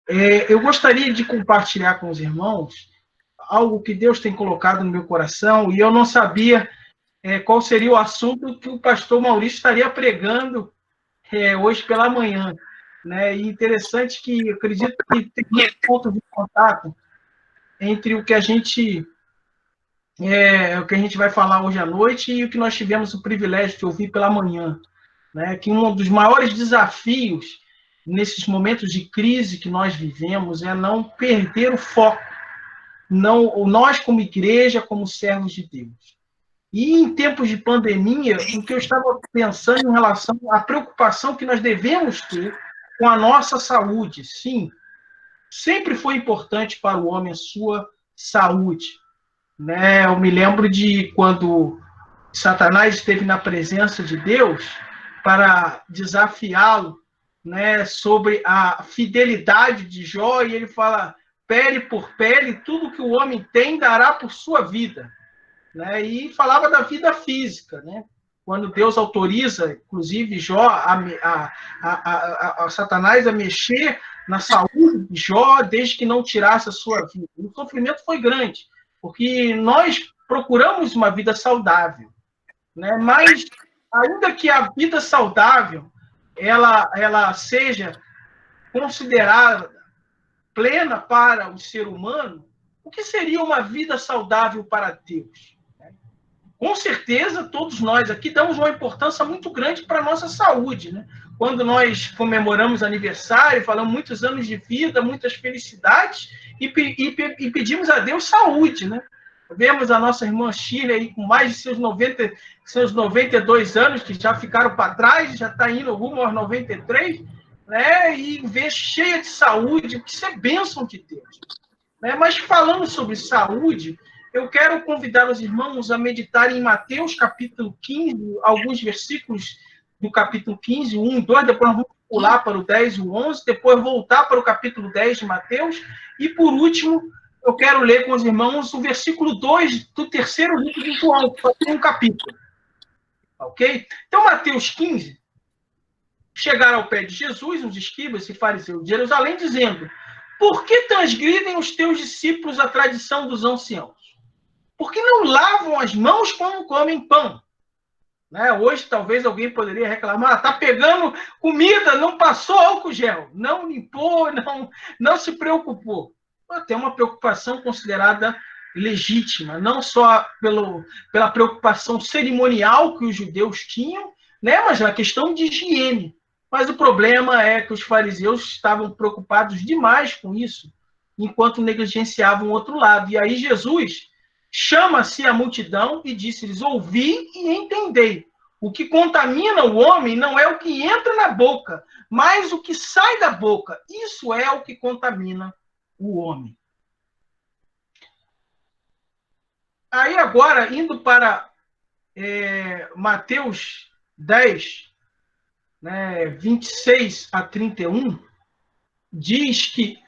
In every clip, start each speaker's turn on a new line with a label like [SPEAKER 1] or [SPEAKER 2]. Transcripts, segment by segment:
[SPEAKER 1] Eu gostaria de compartilhar com os irmãos algo que Deus tem colocado no meu coração, e eu não sabia qual seria o assunto que o pastor Maurício estaria pregando hoje pela manhã. Né? E interessante que eu acredito que tem um ponto de contato entre o que a gente vai falar hoje à noite e o que nós tivemos o privilégio de ouvir pela manhã. Né? Que um dos maiores desafios nesses momentos de crise que nós vivemos é não perder o foco, não, nós como igreja, como servos de Deus. E em tempos de pandemia, o que eu estava pensando em relação à preocupação que nós devemos ter com a nossa saúde. Sim, sempre foi importante para o homem a sua saúde. Né? Eu me lembro de quando Satanás esteve na presença de Deus para desafiá-lo, né, sobre a fidelidade de Jó, e ele fala, pele por pele, tudo que o homem tem dará por sua vida. Né? E falava da vida física, né? Quando Deus autoriza, inclusive, Jó, a Satanás a mexer na saúde de Jó, desde que não tirasse a sua vida. O sofrimento foi grande, porque nós procuramos uma vida saudável, né? Mas, ainda que a vida saudável ela seja considerada plena para o ser humano, o que seria uma vida saudável para Deus? Com certeza, todos nós aqui damos uma importância muito grande para a nossa saúde, né? Quando nós comemoramos aniversário, falamos muitos anos de vida, muitas felicidades, e pedimos a Deus saúde, né? Vemos a nossa irmã Shirley aí com mais de seus 92 anos, que já ficaram para trás, já está indo rumo aos 93, né? E vê cheia de saúde, que isso é bênção de Deus. Né? Mas falando sobre saúde, eu quero convidar os irmãos a meditarem em Mateus, capítulo 15, alguns versículos do capítulo 15, 1 e 2, depois nós vamos pular para o 10 e o 11, depois voltar para o capítulo 10 de Mateus, e por último, eu quero ler com os irmãos o versículo 2 do terceiro livro de João, que só tem um capítulo. Ok? Então, Mateus 15, chegaram ao pé de Jesus, os escribas e fariseus de Jerusalém, dizendo, por que transgridem os teus discípulos a tradição dos anciãos? Porque não lavam as mãos quando comem pão. Né? Hoje, talvez alguém poderia reclamar, está pegando comida, não passou álcool gel, não limpou, não se preocupou. Tem uma preocupação considerada legítima, não só pela preocupação cerimonial que os judeus tinham, né? Mas na questão de higiene. Mas o problema é que os fariseus estavam preocupados demais com isso, enquanto negligenciavam o outro lado. E aí Jesus chama-se a multidão e disse-lhes, ouvi e entendei. O que contamina o homem não é o que entra na boca, mas o que sai da boca. Isso é o que contamina o homem. Aí agora, indo para Mateus 10, né, 26 a 31, diz que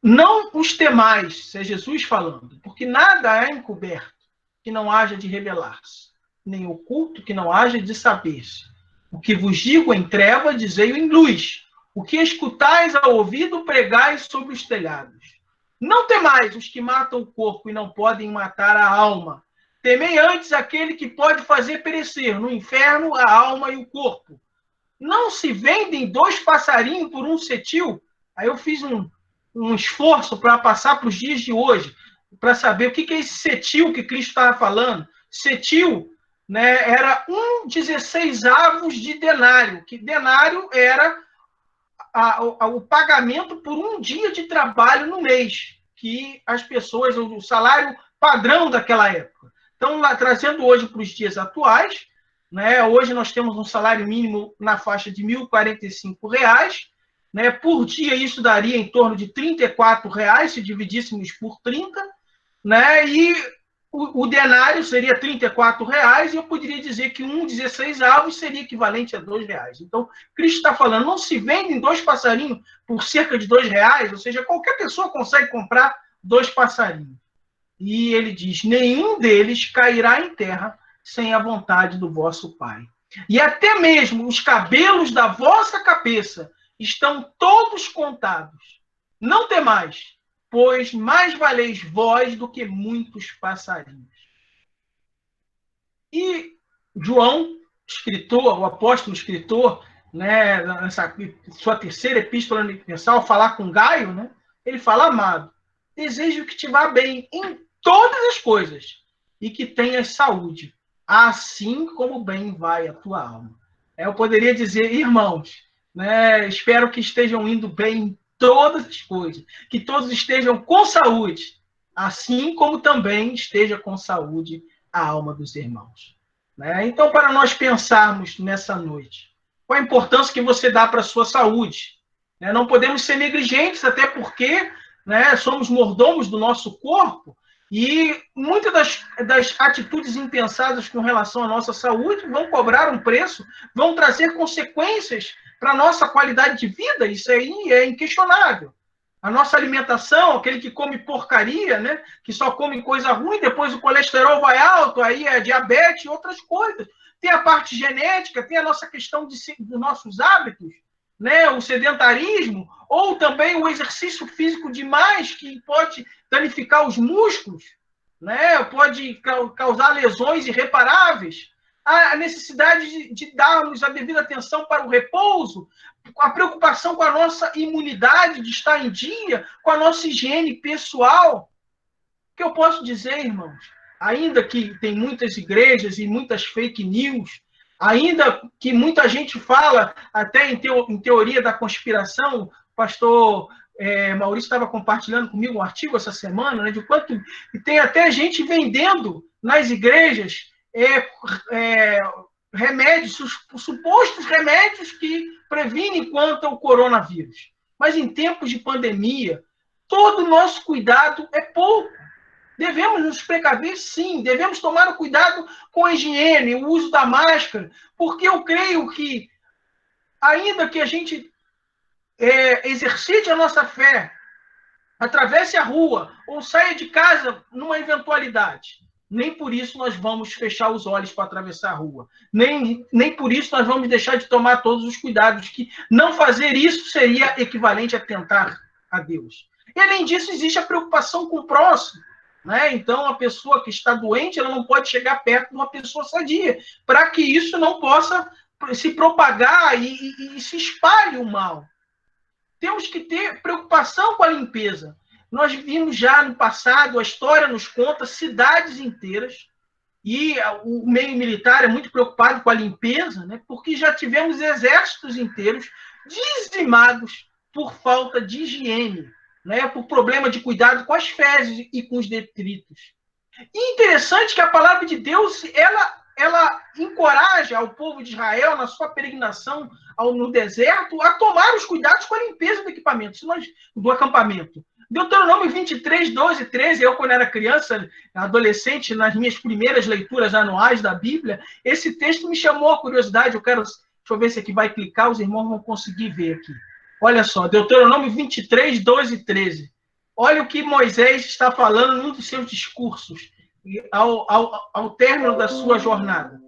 [SPEAKER 1] não os temais, isso é Jesus falando, porque nada é encoberto que não haja de revelar-se, nem oculto que não haja de saber-se. O que vos digo em treva, dizei-o em luz. O que escutais ao ouvido, pregais sobre os telhados. Não temais os que matam o corpo e não podem matar a alma. Temei antes aquele que pode fazer perecer no inferno a alma e o corpo. Não se vendem 2 passarinhos por um cetil? Aí eu fiz um esforço para passar para os dias de hoje, para saber o que é esse cetil que Cristo estava falando. Cetil, né, era 1/16 de denário, que denário era o pagamento por um dia de trabalho no mês, que as pessoas, o salário padrão daquela época. Então, trazendo hoje para os dias atuais, né, hoje nós temos um salário mínimo na faixa de R$ 1.045, né, por dia isso daria em torno de R$ 34, se dividíssemos por 30, né, e o denário seria R$ 34, e eu poderia dizer que 1/16 seria equivalente a R$ 2. Então, Cristo está falando, não se vendem 2 passarinhos por cerca de R$ 2, ou seja, qualquer pessoa consegue comprar 2 passarinhos. E ele diz, nenhum deles cairá em terra sem a vontade do vosso Pai. E até mesmo os cabelos da vossa cabeça estão todos contados. Não temais, pois mais valeis vós do que muitos passarinhos. E João, escritor, o apóstolo escritor, né, nessa sua terceira epístola universal, falar com Gaio, né, ele fala: amado, desejo que te vá bem em todas as coisas e que tenhas saúde, assim como bem vai a tua alma. Eu poderia dizer, irmãos, né, espero que estejam indo bem em todas as coisas, que todos estejam com saúde, assim como também esteja com saúde a alma dos irmãos. Né? Então, para nós pensarmos nessa noite, qual a importância que você dá para a sua saúde? Né? Não podemos ser negligentes, até porque, né, somos mordomos do nosso corpo, e muitas das atitudes impensadas com relação à nossa saúde vão cobrar um preço, vão trazer consequências para a nossa qualidade de vida. Isso aí é inquestionável. A nossa alimentação, aquele que come porcaria, né, que só come coisa ruim, depois o colesterol vai alto, aí é diabetes e outras coisas. Tem a parte genética, tem a nossa questão dos nossos hábitos, né, o sedentarismo, ou também o exercício físico demais, que pode danificar os músculos, né, pode causar lesões irreparáveis. A necessidade de darmos a devida atenção para o repouso, a preocupação com a nossa imunidade, de estar em dia, com a nossa higiene pessoal. O que eu posso dizer, irmãos? Ainda que tem muitas igrejas e muitas fake news, ainda que muita gente fala, até em teoria da conspiração, o pastor Maurício estava compartilhando comigo um artigo essa semana, né, de quanto tem até gente vendendo nas igrejas remédios, supostos remédios que previnem quanto ao coronavírus. Mas em tempos de pandemia, todo o nosso cuidado é pouco. Devemos nos precaver, sim. Devemos tomar o cuidado com a higiene, o uso da máscara, porque eu creio que, ainda que a gente exercite a nossa fé, atravesse a rua ou saia de casa numa eventualidade, nem por isso nós vamos fechar os olhos para atravessar a rua. Nem por isso nós vamos deixar de tomar todos os cuidados, que não fazer isso seria equivalente a tentar a Deus. E, além disso, existe a preocupação com o próximo. Né? Então, a pessoa que está doente, ela não pode chegar perto de uma pessoa sadia, para que isso não possa se propagar e se espalhe o mal. Temos que ter preocupação com a limpeza. Nós vimos já no passado, a história nos conta, cidades inteiras, e o meio militar é muito preocupado com a limpeza, né, porque já tivemos exércitos inteiros dizimados por falta de higiene, né, por problema de cuidado com as fezes e com os detritos. E interessante que a palavra de Deus, ela encoraja ao povo de Israel, na sua peregrinação no deserto, a tomar os cuidados com a limpeza do equipamento, do acampamento. Deuteronômio 23, 12, 13, eu, quando era criança, adolescente, nas minhas primeiras leituras anuais da Bíblia, esse texto me chamou a curiosidade. Deixa eu ver se aqui vai clicar, os irmãos vão conseguir ver aqui. Olha só, Deuteronômio 23, 12 e 13. Olha o que Moisés está falando num dos seus discursos, ao término da sua jornada.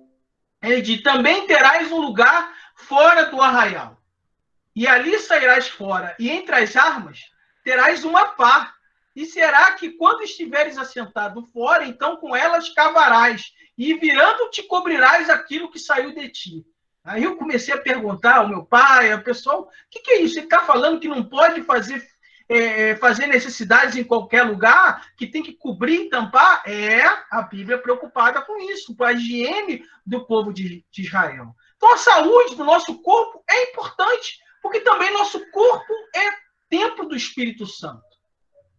[SPEAKER 1] Ele diz: também terás um lugar fora do arraial, e ali sairás fora, e entre as armas terás uma pá, e será que quando estiveres assentado fora, então com elas cavarás, e virando te cobrirás aquilo que saiu de ti. Aí eu comecei a perguntar ao meu pai, ao pessoal: o que é isso? Ele está falando que não pode fazer necessidades em qualquer lugar, que tem que cobrir e tampar? A Bíblia é preocupada com isso, com a higiene do povo de Israel. Então, a saúde do nosso corpo é importante, porque também nosso corpo é templo do Espírito Santo.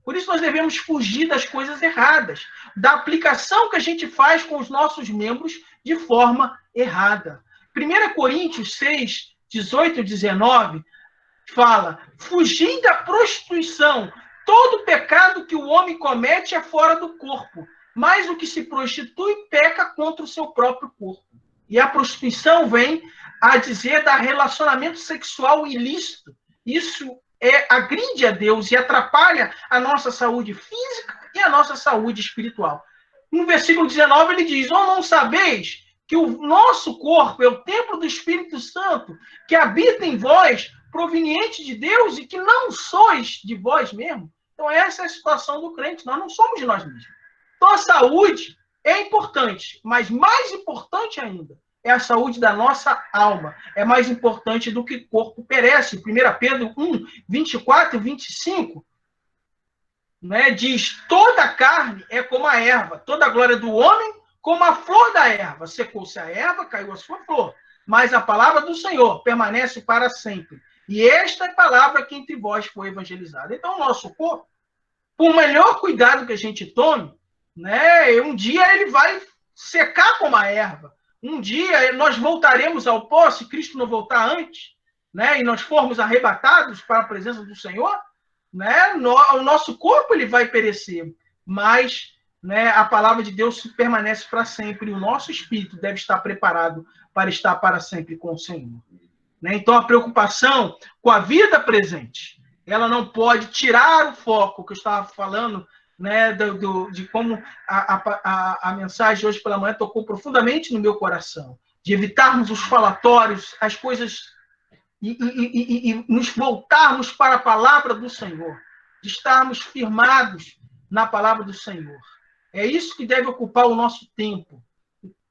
[SPEAKER 1] Por isso, nós devemos fugir das coisas erradas, da aplicação que a gente faz com os nossos membros de forma errada. 1 Coríntios 6, 18 e 19, fala: fugir da prostituição. Todo pecado que o homem comete é fora do corpo, mas o que se prostitui peca contra o seu próprio corpo. E a prostituição vem a dizer da relacionamento sexual ilícito. Isso agride a Deus e atrapalha a nossa saúde física e a nossa saúde espiritual. No versículo 19 ele diz: ou não sabeis que o nosso corpo é o templo do Espírito Santo, que habita em vós, proveniente de Deus e que não sois de vós mesmo. Então, essa é a situação do crente. Nós não somos de nós mesmos. Então, a saúde é importante, mas mais importante ainda é a saúde da nossa alma. É mais importante do que o corpo perece. 1 Pedro 1, 24 e 25, né, diz: toda a carne é como a erva, toda a glória do homem como a flor da erva. Secou-se a erva, caiu a sua flor. Mas a palavra do Senhor permanece para sempre. E esta é a palavra que entre vós foi evangelizada. Então, o nosso corpo, por melhor cuidado que a gente tome, né, um dia ele vai secar como a erva. Um dia nós voltaremos ao pó, se Cristo não voltar antes, né, e nós formos arrebatados para a presença do Senhor, né, o nosso corpo ele vai perecer, mas, né, a palavra de Deus permanece para sempre, e o nosso espírito deve estar preparado para estar para sempre com o Senhor. Né? Então, a preocupação com a vida presente, ela não pode tirar o foco que eu estava falando, né, de como a mensagem hoje pela manhã tocou profundamente no meu coração, de evitarmos os falatórios, as coisas, e nos voltarmos para a palavra do Senhor, de estarmos firmados na palavra do Senhor. É isso que deve ocupar o nosso tempo.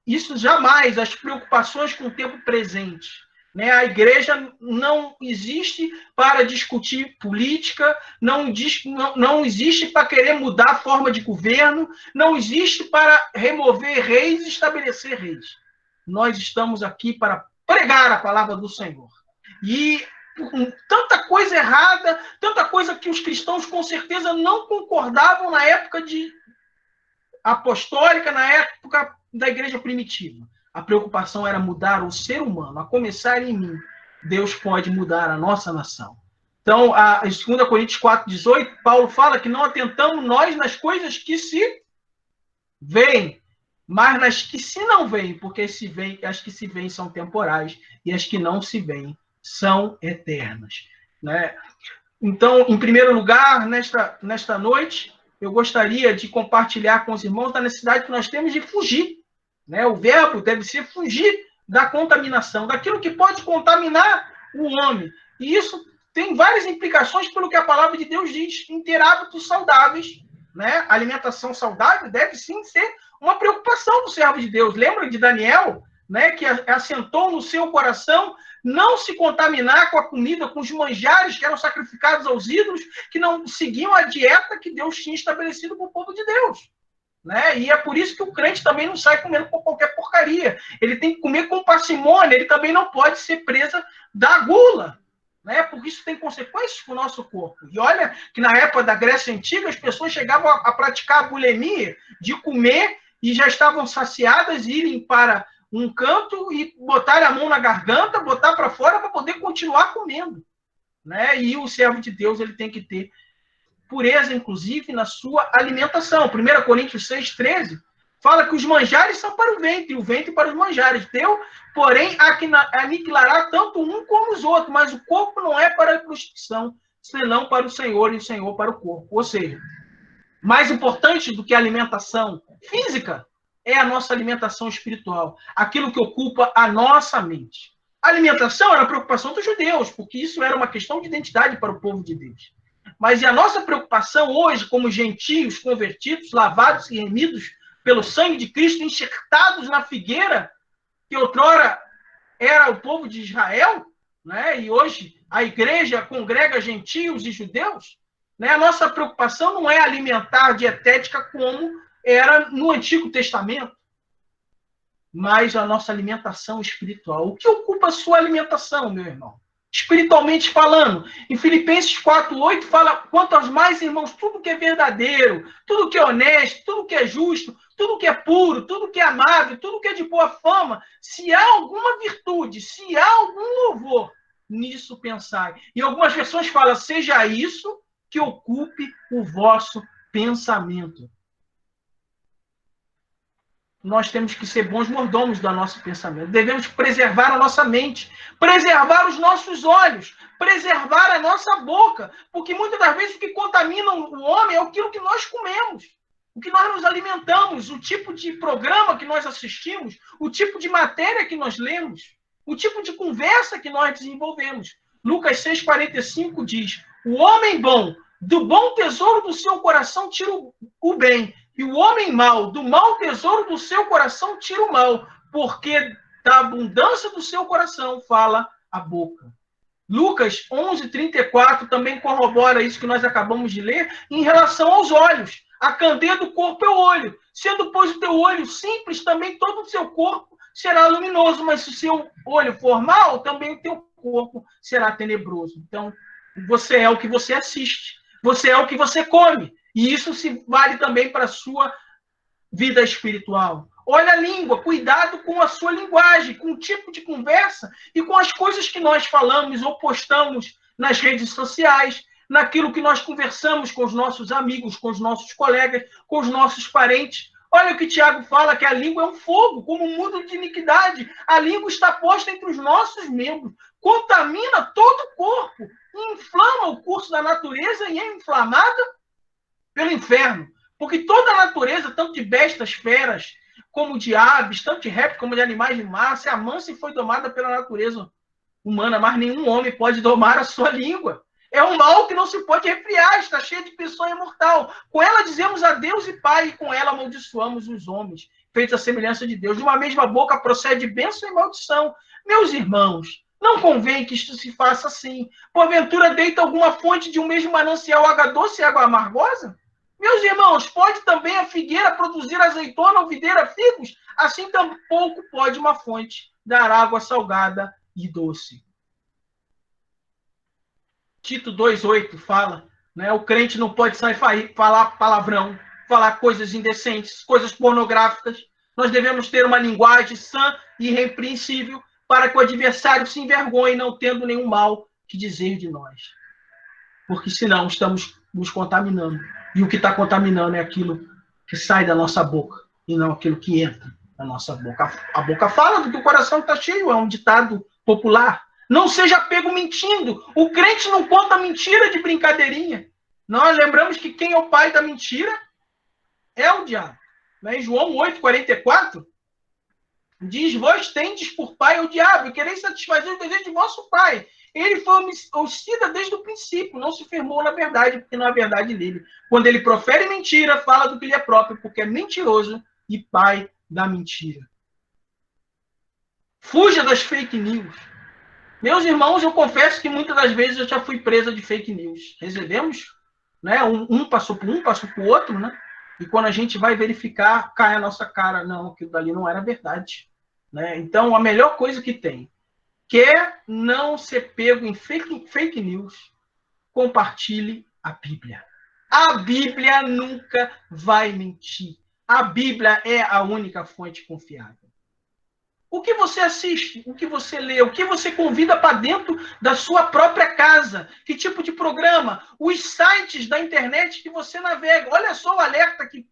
[SPEAKER 1] Isso jamais, as preocupações com o tempo presente. Né? A igreja não existe para discutir política, não existe para querer mudar a forma de governo, não existe para remover reis e estabelecer reis. Nós estamos aqui para pregar a palavra do Senhor. E tanta coisa errada, tanta coisa que os cristãos com certeza não concordavam na época apostólica, na época da igreja primitiva. A preocupação era mudar o ser humano, a começar em mim. Deus pode mudar a nossa nação. Então, em 2 Coríntios 4,18, Paulo fala que não atentamos nós nas coisas que se veem, mas nas que se não veem, porque as que se veem são temporais e as que não se veem são eternas. Né? Então, em primeiro lugar, nesta noite, eu gostaria de compartilhar com os irmãos da necessidade que nós temos de fugir. Né? O verbo deve ser fugir da contaminação, daquilo que pode contaminar o homem. E isso tem várias implicações pelo que a palavra de Deus diz, em ter hábitos saudáveis. Né? A alimentação saudável deve sim ser uma preocupação do servo de Deus. Lembra de Daniel, né, que assentou no seu coração não se contaminar com a comida, com os manjares que eram sacrificados aos ídolos, que não seguiam a dieta que Deus tinha estabelecido para o povo de Deus. Né? E é por isso que o crente também não sai comendo qualquer porcaria. Ele tem que comer com parcimônia, ele também não pode ser presa da gula. Né? Porque isso tem consequências para o nosso corpo. E olha que na época da Grécia Antiga, as pessoas chegavam a praticar a bulimia, de comer e já estavam saciadas, irem para um canto e botar a mão na garganta, botar para fora para poder continuar comendo. Né? E o servo de Deus ele tem que ter pureza, inclusive, na sua alimentação. 1 Coríntios 6,13 fala que os manjares são para o ventre para os manjares. Deus, porém, aniquilará tanto um como os outros, mas o corpo não é para a prostituição, senão para o Senhor e o Senhor para o corpo. Ou seja, mais importante do que a alimentação física é a nossa alimentação espiritual, aquilo que ocupa a nossa mente. A alimentação era a preocupação dos judeus, porque isso era uma questão de identidade para o povo de Deus. Mas e a nossa preocupação hoje, como gentios convertidos, lavados e remidos pelo sangue de Cristo, enxertados na figueira, que outrora era o povo de Israel, né? E hoje a igreja congrega gentios e judeus, né? A nossa preocupação não é alimentar dietética como era no Antigo Testamento, mas a nossa alimentação espiritual. O que ocupa a sua alimentação, meu irmão? Espiritualmente falando, em Filipenses 4,8 fala: quanto aos mais, irmãos, tudo que é verdadeiro, tudo que é honesto, tudo que é justo, tudo que é puro, tudo que é amável, tudo que é de boa fama, se há alguma virtude, se há algum louvor, nisso pensai. E algumas versões falam: seja isso que ocupe o vosso pensamento. Nós temos que ser bons mordomos do nosso pensamento. Devemos preservar a nossa mente, preservar os nossos olhos, preservar a nossa boca, porque muitas das vezes o que contamina o homem é aquilo que nós comemos, o que nós nos alimentamos, o tipo de programa que nós assistimos, o tipo de matéria que nós lemos, o tipo de conversa que nós desenvolvemos. Lucas 6,45 diz: o homem bom, do bom tesouro do seu coração tira o bem, e o homem mau, do mau tesouro do seu coração tira o mal, porque da abundância do seu coração fala a boca. Lucas 11,34 também corrobora isso que nós acabamos de ler em relação aos olhos. A candeia do corpo é o olho. Sendo, pois, o teu olho simples, também todo o seu corpo será luminoso. Mas se o seu olho for mau, também o teu corpo será tenebroso. Então, você é o que você assiste. Você é o que você come. E isso se vale também para a sua vida espiritual. Olha a língua, cuidado com a sua linguagem, com o tipo de conversa e com as coisas que nós falamos ou postamos nas redes sociais, naquilo que nós conversamos com os nossos amigos, com os nossos colegas, com os nossos parentes. Olha o que Tiago fala, que a língua é um fogo, como um mundo de iniquidade. A língua está posta entre os nossos membros, contamina todo o corpo, inflama o curso da natureza e é inflamada pelo inferno. Porque toda a natureza, tanto de bestas, feras, como de aves, tanto de répteis como de animais de mar, se amansa e foi domada pela natureza humana, mas nenhum homem pode domar a sua língua. É um mal que não se pode refriar, está cheio de peçonha mortal. Com ela dizemos a Deus e Pai, e com ela amaldiçoamos os homens, feitos à semelhança de Deus. De uma mesma boca procede bênção e maldição. Meus irmãos, não convém que isto se faça assim. Porventura deita alguma fonte de um mesmo manancial água doce e água amargosa? Meus irmãos, pode também a figueira produzir azeitona ou videira figos? Assim tampouco pode uma fonte dar água salgada e doce. Tito 2,8 fala, né, o crente não pode sair falar palavrão, falar coisas indecentes, coisas pornográficas. Nós devemos ter uma linguagem sã e irrepreensível para que o adversário se envergonhe, não tendo nenhum mal que dizer de nós. Porque senão estamos nos contaminando. E o que está contaminando é aquilo que sai da nossa boca e não aquilo que entra na nossa boca. A boca fala do que o coração está cheio, é um ditado popular. Não seja pego mentindo. O crente não conta mentira de brincadeirinha. Nós lembramos que quem é o pai da mentira é o diabo. Em João 8,44, diz: vós tendes por pai o diabo e quereis satisfazer os desejos de vosso pai. Ele foi homicida desde o princípio, não se firmou na verdade, porque não há verdade nele. Quando ele profere mentira, fala do que lhe é próprio, porque é mentiroso e pai da mentira. Fuja das fake news. Meus irmãos, eu confesso que muitas das vezes eu já fui presa de fake news. Recebemos, né? Um passou por um, passou por outro, né? E quando a gente vai verificar, cai a nossa cara. Não, aquilo dali não era verdade. Né? Então, a melhor coisa que tem, quer não ser pego em fake news, compartilhe a Bíblia. A Bíblia nunca vai mentir. A Bíblia é a única fonte confiável. O que você assiste, o que você lê, o que você convida para dentro da sua própria casa, que tipo de programa, os sites da internet que você navega. Olha só o alerta que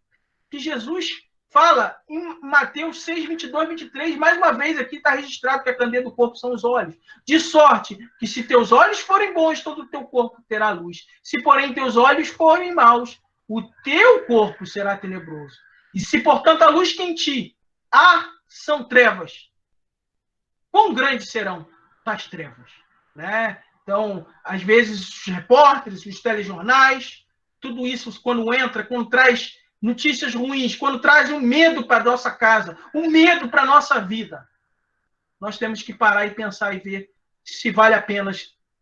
[SPEAKER 1] Jesus fala em Mateus 6, 22, 23, mais uma vez aqui está registrado que a candeia do corpo são os olhos. De sorte que se teus olhos forem bons, todo o teu corpo terá luz. Se, porém, teus olhos forem maus, o teu corpo será tenebroso. E se, portanto, a luz que em ti há são trevas, quão grandes serão as trevas? Né? Então, às vezes, os repórteres, os telejornais, tudo isso, quando entra, quando traz notícias ruins, quando traz um medo para a nossa casa, um medo para a nossa vida, nós temos que parar e pensar e ver se vale a pena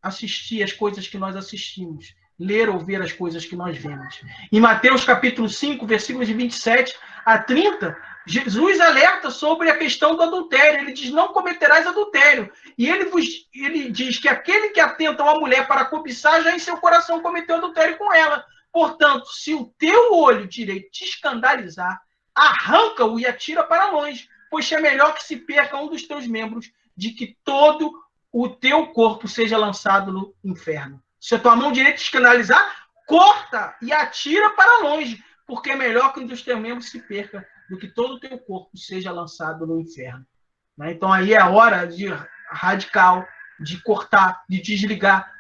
[SPEAKER 1] assistir as coisas que nós assistimos, ler ou ver as coisas que nós vemos. Em Mateus capítulo 5, versículos de 27 a 30, Jesus alerta sobre a questão do adultério. Ele diz: não cometerás adultério. E ele diz que aquele que atenta a uma mulher para cobiçar, já em seu coração cometeu adultério com ela. Portanto, se o teu olho direito te escandalizar, arranca-o e atira para longe, pois é melhor que se perca um dos teus membros, de que todo o teu corpo seja lançado no inferno. Se a tua mão direita te escandalizar, corta e atira para longe, porque é melhor que um dos teus membros se perca do que todo o teu corpo seja lançado no inferno. Então aí é a hora de radical, de cortar, de desligar,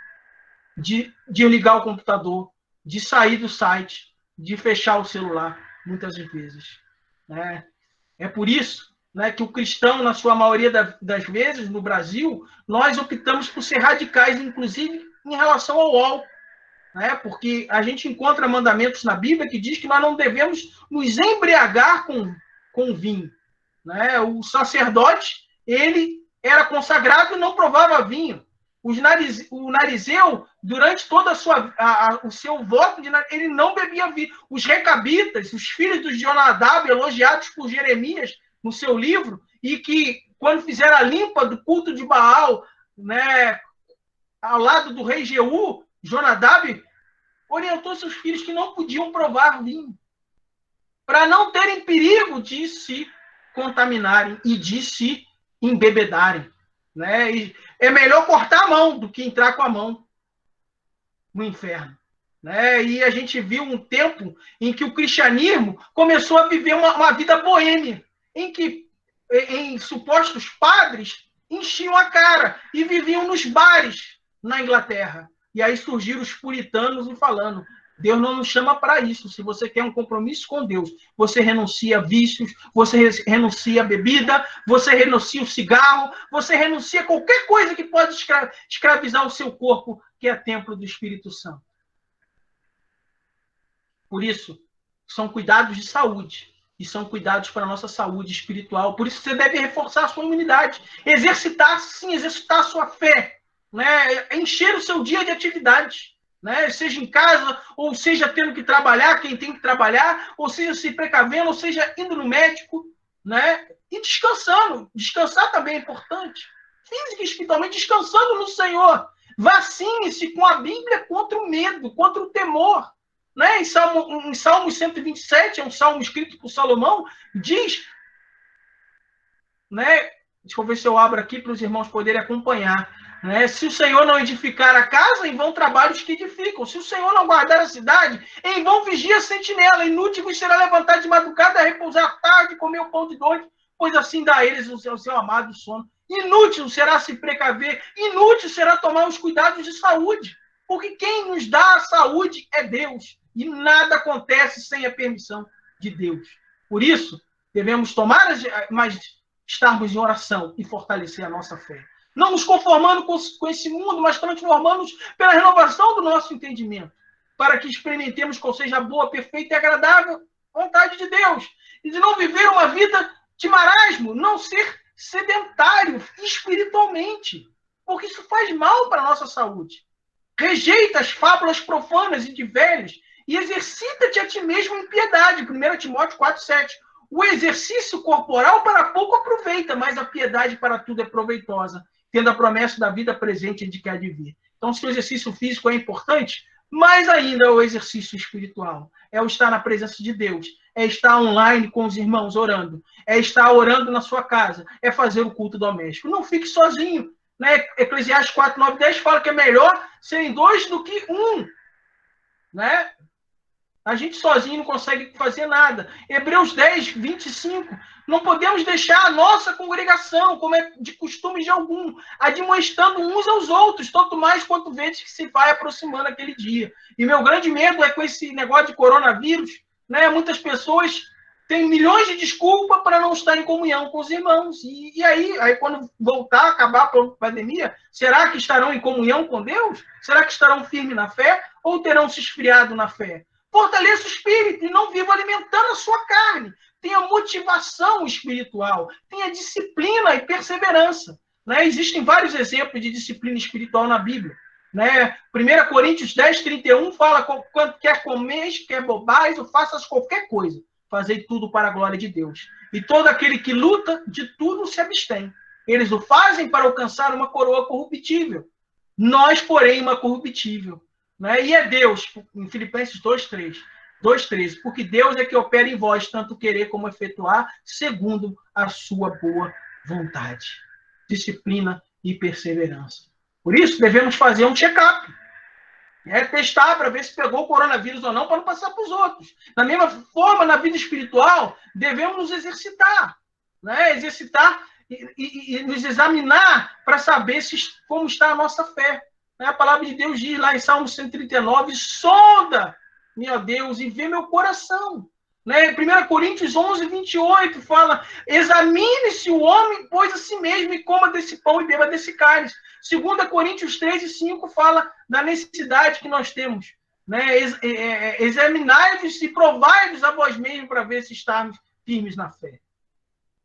[SPEAKER 1] de ligar o computador, de sair do site, de fechar o celular, muitas vezes. É por isso né, que o cristão, na sua maioria das vezes, no Brasil, nós optamos por ser radicais, inclusive em relação ao álcool, né, porque a gente encontra mandamentos na Bíblia que diz que nós não devemos nos embriagar com vinho. Né? O sacerdote, ele era consagrado e não provava vinho. O narizeu, durante todo o seu voto, ele não bebia vinho. Os recabitas, os filhos de Jonadab, elogiados por Jeremias no seu livro, e que, quando fizeram a limpa do culto de Baal, né, ao lado do rei Jeú, Jonadab orientou seus filhos que não podiam provar vinho, para não terem perigo de se contaminarem e de se embebedarem. Né? E é melhor cortar a mão do que entrar com a mão no inferno. Né? E a gente viu um tempo em que o cristianismo começou a viver uma vida boêmia, em que supostos padres enchiam a cara e viviam nos bares na Inglaterra. E aí surgiram os puritanos e falando: Deus não nos chama para isso. Se você quer um compromisso com Deus, você renuncia a vícios, você renuncia a bebida, você renuncia o cigarro, você renuncia a qualquer coisa que pode escravizar o seu corpo, que é templo do Espírito Santo. Por isso, são cuidados de saúde. E são cuidados para a nossa saúde espiritual. Por isso, você deve reforçar a sua imunidade. Exercitar, sim, exercitar a sua fé. Né? Encher o seu dia de atividades. Né? Seja em casa, ou seja tendo que trabalhar, quem tem que trabalhar, ou seja se precavendo, ou seja indo no médico, né? E descansando. Descansar também é importante. Física e espiritualmente, descansando no Senhor. Vacine-se com a Bíblia contra o medo, contra o temor. Né? Em Salmo 127, é um salmo escrito por Salomão, diz, né? Deixa eu ver se eu abro aqui para os irmãos poderem acompanhar. Né? Se o Senhor não edificar a casa, em vão trabalhos que edificam. Se o Senhor não guardar a cidade, em vão vigia a sentinela. Inútil vos será levantar de madrugada, repousar tarde, comer o pão de noite, pois assim dá a eles o seu amado sono. Inútil será se precaver, inútil será tomar os cuidados de saúde, porque quem nos dá a saúde é Deus, e nada acontece sem a permissão de Deus. Por isso, devemos mas estarmos em oração e fortalecer a nossa fé. Não nos conformando com esse mundo, mas transformando-nos pela renovação do nosso entendimento, para que experimentemos qual seja a boa, perfeita e agradável vontade de Deus. E de não viver uma vida de marasmo, não ser sedentário espiritualmente, porque isso faz mal para a nossa saúde. Rejeita as fábulas profanas e de velhos e exercita-te a ti mesmo em piedade. 1 Timóteo 4,7. O exercício corporal para pouco aproveita, mas a piedade para tudo é proveitosa, tendo a promessa da vida presente de que há de vir. Então, se o exercício físico é importante, mais ainda é o exercício espiritual. É o estar na presença de Deus, é estar online com os irmãos orando, é estar orando na sua casa, é fazer o culto doméstico. Não fique sozinho. Né? Eclesiastes 4, 9, 10 fala que é melhor serem dois do que um. Né? A gente sozinho não consegue fazer nada. Hebreus 10, 25. Não podemos deixar a nossa congregação, como é de costume de algum, admoestando uns aos outros, tanto mais quanto vedes que se vai aproximando aquele dia. E meu grande medo é com esse negócio de coronavírus, né? Muitas pessoas têm milhões de desculpas para não estar em comunhão com os irmãos. E aí, quando voltar, acabar a pandemia, será que estarão em comunhão com Deus? Será que estarão firmes na fé? Ou terão se esfriado na fé? Fortaleça o espírito e não viva alimentando a sua carne. Tenha motivação espiritual, tenha disciplina e perseverança. Né? Existem vários exemplos de disciplina espiritual na Bíblia. Né? 1 Coríntios 10, 31 fala: quer comeis, quer bobais, ou faças qualquer coisa, fazei tudo para a glória de Deus. E todo aquele que luta, de tudo se abstém. Eles o fazem para alcançar uma coroa corruptível. Nós, porém, uma corruptível. Né? E é Deus, em Filipenses 2:13, porque Deus é que opera em vós, tanto querer como efetuar, segundo a sua boa vontade. Disciplina e perseverança. Por isso, devemos fazer um check-up. Testar para ver se pegou o coronavírus ou não, para não passar para os outros. Da mesma forma, na vida espiritual, devemos nos exercitar. Né? Exercitar e nos examinar para saber como está a nossa fé. A palavra de Deus diz lá em Salmo 139, sonda, meu Deus, e vê meu coração. Né? 1 Coríntios 11, 28 fala: examine-se o homem, pois a si mesmo, e coma desse pão e beba desse cálice. 2 Coríntios 13, 5 fala da necessidade que nós temos. Né? Examinai-vos e provai-vos a vós mesmos para ver se estamos firmes na fé.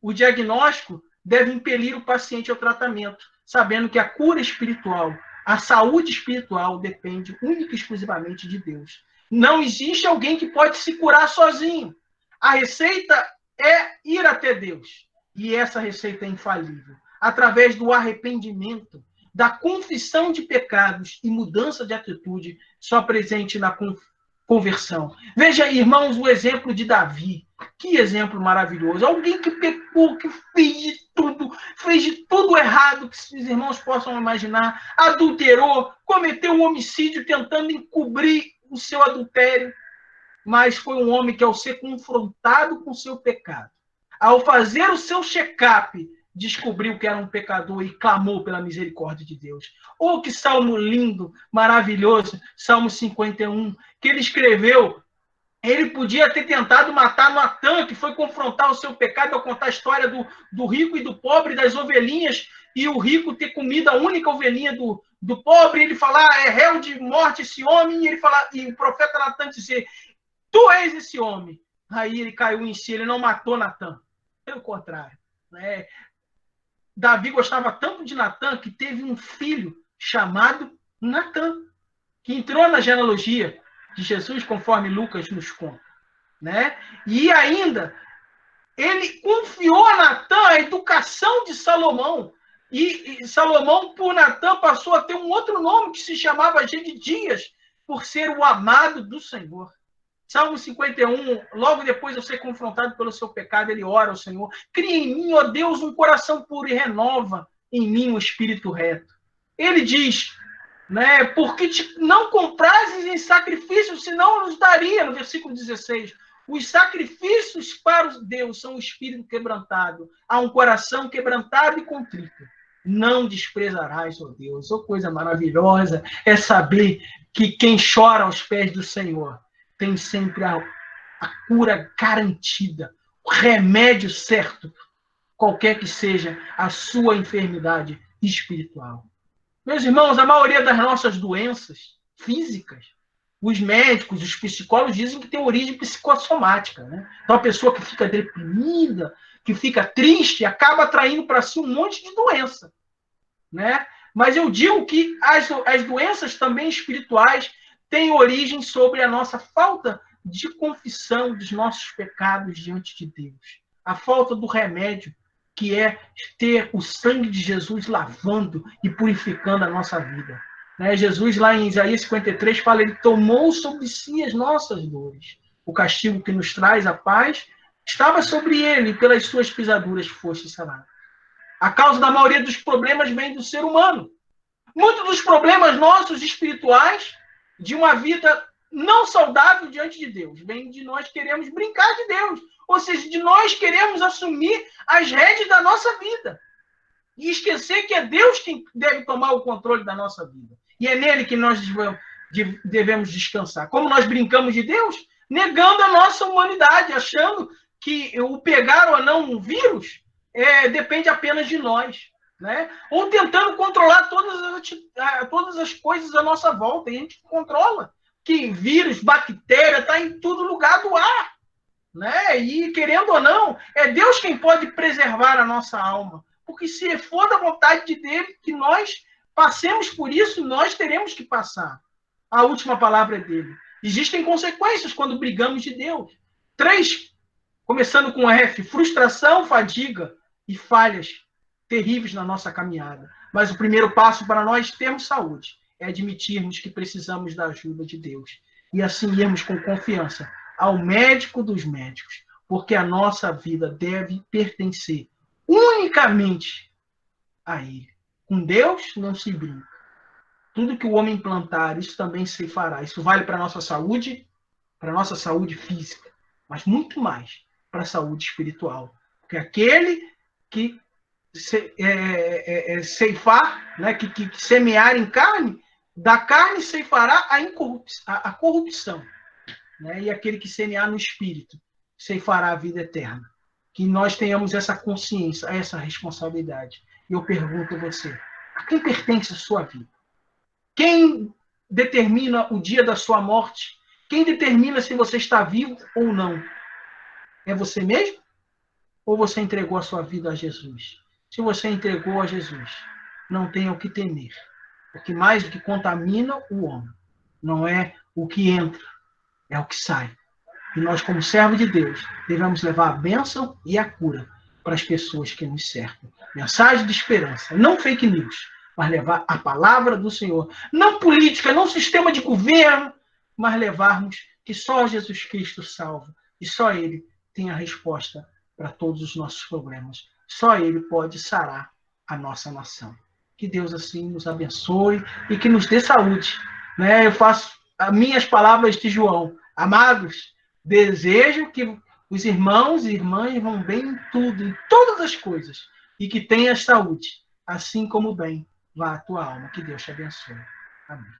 [SPEAKER 1] O diagnóstico deve impelir o paciente ao tratamento, sabendo que a cura espiritual, a saúde espiritual depende única e exclusivamente de Deus. Não existe alguém que pode se curar sozinho. A receita é ir até Deus. E essa receita é infalível. Através do arrependimento, da confissão de pecados e mudança de atitude, só presente na conversão. Veja, irmãos, o exemplo de Davi. Que exemplo maravilhoso. Alguém que pecou, que fez de tudo errado que os irmãos possam imaginar, adulterou, cometeu um homicídio tentando encobrir o seu adultério, mas foi um homem que, ao ser confrontado com o seu pecado, ao fazer o seu check-up, descobriu que era um pecador e clamou pela misericórdia de Deus. Oh, que salmo lindo, maravilhoso, Salmo 51, que ele escreveu. Ele podia ter tentado matar Natã, que foi confrontar o seu pecado ao contar a história do rico e do pobre, das ovelhinhas, e o rico ter comido a única ovelhinha do pobre, ele falar, é réu de morte esse homem, e o profeta Natã dizer, tu és esse homem. Aí ele caiu em si, ele não matou Natã. Pelo contrário. Né? Davi gostava tanto de Natã que teve um filho chamado Natã, que entrou na genealogia de Jesus, conforme Lucas nos conta. Né? E ainda, ele confiou a Natã a educação de Salomão. E Salomão, por Natã, passou a ter um outro nome que se chamava Gedidias, por ser o amado do Senhor. Salmo 51, logo depois de ser confrontado pelo seu pecado, ele ora ao Senhor: cria em mim, ó Deus, um coração puro e renova em mim um espírito reto. Ele diz, né, porque não comprases em sacrifícios, senão nos daria, no versículo 16. Os sacrifícios para Deus são o espírito quebrantado, há um coração quebrantado e contrito. Não desprezarás, ó Deus. Oh, coisa maravilhosa é saber que quem chora aos pés do Senhor tem sempre a cura garantida, o remédio certo, qualquer que seja a sua enfermidade espiritual. Meus irmãos, a maioria das nossas doenças físicas, os médicos, os psicólogos dizem que tem origem psicossomática. Né? Então, a pessoa que fica deprimida, que fica triste, acaba atraindo para si um monte de doença. Né? Mas eu digo que as doenças também espirituais têm origem sobre a nossa falta de confissão dos nossos pecados diante de Deus. A falta do remédio, que é ter o sangue de Jesus lavando e purificando a nossa vida. Né? Jesus, lá em Isaías 53, fala, ele tomou sobre si as nossas dores. O castigo que nos traz a paz estava sobre ele, e pelas suas pisaduras foste sarado. A causa da maioria dos problemas vem do ser humano. Muitos dos problemas nossos espirituais, de uma vida não saudável diante de Deus, vem de nós queremos brincar de Deus. Ou seja, de nós queremos assumir as rédeas da nossa vida. E esquecer que é Deus quem deve tomar o controle da nossa vida. E é nele que nós devemos descansar. Como nós brincamos de Deus? Negando a nossa humanidade, achando que o pegar ou não um vírus depende apenas de nós. Né? Ou tentando controlar todas as coisas à nossa volta. E a gente controla. Que vírus, bactéria, está em todo lugar do ar. Né? E, querendo ou não, é Deus quem pode preservar a nossa alma. Porque se for da vontade dele que nós passemos por isso, nós teremos que passar. A última palavra é dele. Existem consequências quando brigamos de Deus. 3, começando com F, frustração, fadiga e falhas terríveis na nossa caminhada. Mas o primeiro passo para nós termos saúde é admitirmos que precisamos da ajuda de Deus. E assim irmos com confiança ao médico dos médicos, porque a nossa vida deve pertencer unicamente a Ele. Com Deus não se brinca. Tudo que o homem plantar, isso também se fará. Isso vale para a nossa saúde física, mas muito mais para a saúde espiritual. Porque aquele que ceifar, né, que semear em carne, da carne ceifará a corrupção. Né? E aquele que semear no espírito ceifará a vida eterna. Que nós tenhamos essa consciência, essa responsabilidade. E eu pergunto a você, a quem pertence a sua vida? Quem determina o dia da sua morte? Quem determina se você está vivo ou não? É você mesmo? Ou você entregou a sua vida a Jesus? Se você entregou a Jesus, não tenha o que temer. Porque mais do que contamina o homem, não é o que entra, é o que sai. E nós, como servo de Deus, devemos levar a bênção e a cura para as pessoas que nos cercam. Mensagem de esperança, não fake news, mas levar a palavra do Senhor. Não política, não sistema de governo, mas levarmos que só Jesus Cristo salva. E só Ele tem a resposta para todos os nossos problemas. Só Ele pode sarar a nossa nação. Que Deus assim nos abençoe e que nos dê saúde. Eu faço as minhas palavras de João. Amados, desejo que os irmãos e irmãs vão bem em tudo, em todas as coisas, e que tenhas saúde, assim como bem vá a tua alma. Que Deus te abençoe. Amém.